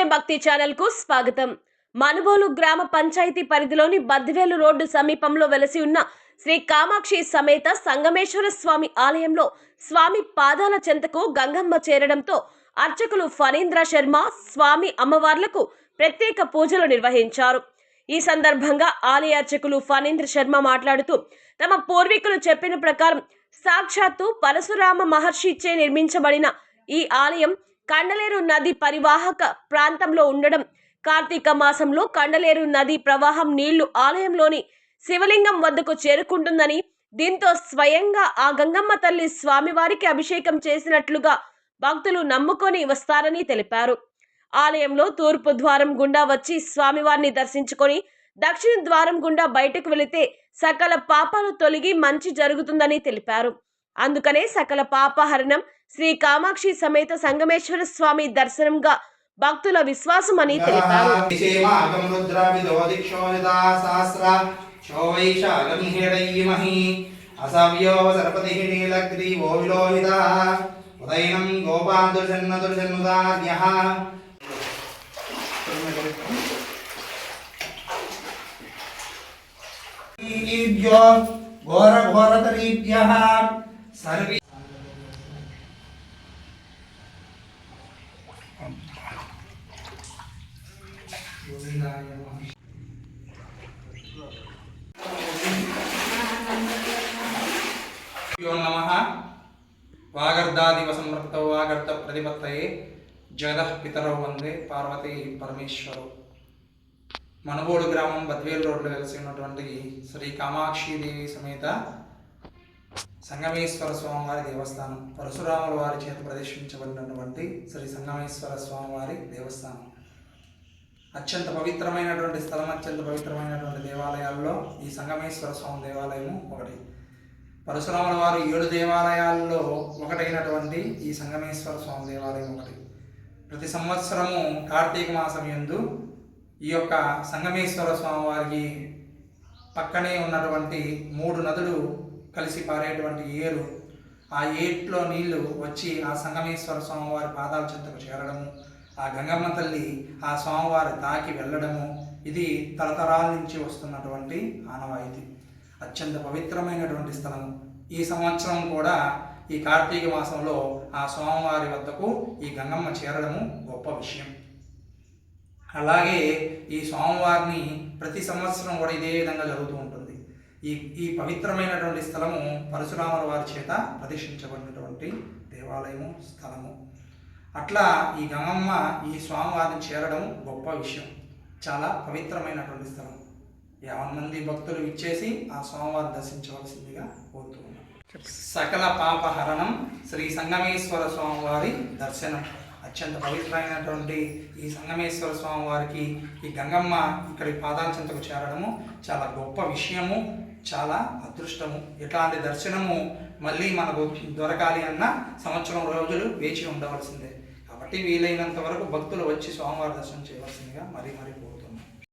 సత్యం భక్తి ఛానల్ కు స్వాగతం. మనుబోలు గ్రామ పంచాయతీ పరిధిలోని బద్దివేలు రోడ్డు సమీపంలో వెలసి ఉన్న శ్రీ కామాక్షి సమేత సంగమేశ్వర స్వామి ఆలయంలో స్వామి పాదాల చెంతకు గంగమ్మ చేరడంతో అర్చకులు ఫణీంద్ర శర్మ స్వామి అమ్మవార్లకు ప్రత్యేక పూజలు నిర్వహించారు. ఈ సందర్భంగా ఆలయ అర్చకులు ఫణీంద్ర శర్మ మాట్లాడుతూ తమ పూర్వీకులు చెప్పిన ప్రకారం సాక్షాత్తు పరశురామ మహర్షిచే నిర్మించబడిన ఈ ఆలయం కండలేరు నది పరివాహక ప్రాంతంలో ఉండడం, కార్తీక మాసంలో కండలేరు నది ప్రవాహం నీళ్లు ఆలయంలోని శివలింగం వద్దకు చేరుకుంటుందని, దీంతో స్వయంగా ఆ గంగమ్మ తల్లి స్వామివారికి అభిషేకం చేసినట్లుగా భక్తులు నమ్ముకొని వస్తారని తెలిపారు. ఆలయంలో తూర్పు ద్వారం గుండా వచ్చి స్వామివారిని దర్శించుకొని దక్షిణ ద్వారం గుండా బయటకు వెళితే సకల పాపాలు తొలగి మంచి జరుగుతుందని తెలిపారు. అందుకనే సకల పాపహరణం శ్రీ కామాక్షి సమేత సంగమేశ్వర స్వామి దర్శనంగా భక్తుల విశ్వాసం అని తెలిపారు. వాగర్ధాదివ సంవృక్తౌ వాగర్ధ ప్రతిపత్తయే జగదః పితరౌ వందే పార్వతీ పరమేశ్వరౌ. మనుబోడు గ్రామం బద్వేలు రోడ్లో వెలిసి ఉన్నటువంటి శ్రీ కామాక్షిదేవి సమేత సంగమేశ్వర స్వామివారి దేవస్థానం, పరశురాముల వారి చేత ప్రదర్శించబడినటువంటి శ్రీ సంగమేశ్వర స్వామివారి దేవస్థానం అత్యంత పవిత్రమైనటువంటి స్థలం. అత్యంత పవిత్రమైనటువంటి దేవాలయాల్లో ఈ సంగమేశ్వర స్వామి దేవాలయము ఒకటి. పరశురాముల వారు 7 దేవాలయాల్లో ఒకటైనటువంటి ఈ సంగమేశ్వర స్వామి దేవాలయం ఒకటి. ప్రతి సంవత్సరము కార్తీక మాసం యందు ఈ యొక్క సంగమేశ్వర స్వామి వారికి పక్కనే ఉన్నటువంటి 3 నదులు కలిసి పారేటువంటి ఏరు, ఆ ఏట్లో నీళ్లు వచ్చి ఆ సంగమేశ్వర స్వామివారి పాదాల చెంతకు చేరడము, ఆ గంగమ్మ తల్లి ఆ స్వామివారి తాకి వెళ్ళడము, ఇది తరతరాల నుంచి వస్తున్నటువంటి ఆనవాయితీ. అత్యంత పవిత్రమైనటువంటి స్థలం. ఈ సంవత్సరం కూడా ఈ కార్తీక మాసంలో ఆ స్వామివారి వద్దకు ఈ గంగమ్మ చేరడము గొప్ప విషయం. అలాగే ఈ స్వామివారిని ప్రతి సంవత్సరం కూడా ఇదే విధంగా జరుగుతూ ఉంటుంది. ఈ పవిత్రమైనటువంటి స్థలము పరశురాముల వారి చేత ప్రతిష్ఠించబడినటువంటి దేవాలయము, స్థలము. అట్లా ఈ గంగమ్మ ఈ స్వామివారిని చేరడం గొప్ప విషయం. చాలా పవిత్రమైనటువంటి స్థలం. 50 మంది భక్తులు ఇచ్చేసి ఆ స్వామివారిని దర్శించవలసిందిగా కోరుతూ ఉన్నాం. సకల పాపహరణం శ్రీ సంగమేశ్వర స్వామివారి దర్శనం. అత్యంత పవిత్రమైనటువంటి ఈ సంగమేశ్వర స్వామి వారికి ఈ గంగమ్మ ఇక్కడి పాదాల చెంతకు చేరడము చాలా గొప్ప విషయము, చాలా అదృష్టము. ఇట్లాంటి దర్శనము మళ్ళీ మనకు దొరకాలి అన్న సంవత్సరం రోజులు వేచి ఉండవలసిందే. కాబట్టి వీలైనంత వరకు భక్తులు వచ్చి స్వామివారి దర్శనం చేయవలసిందిగా మరీ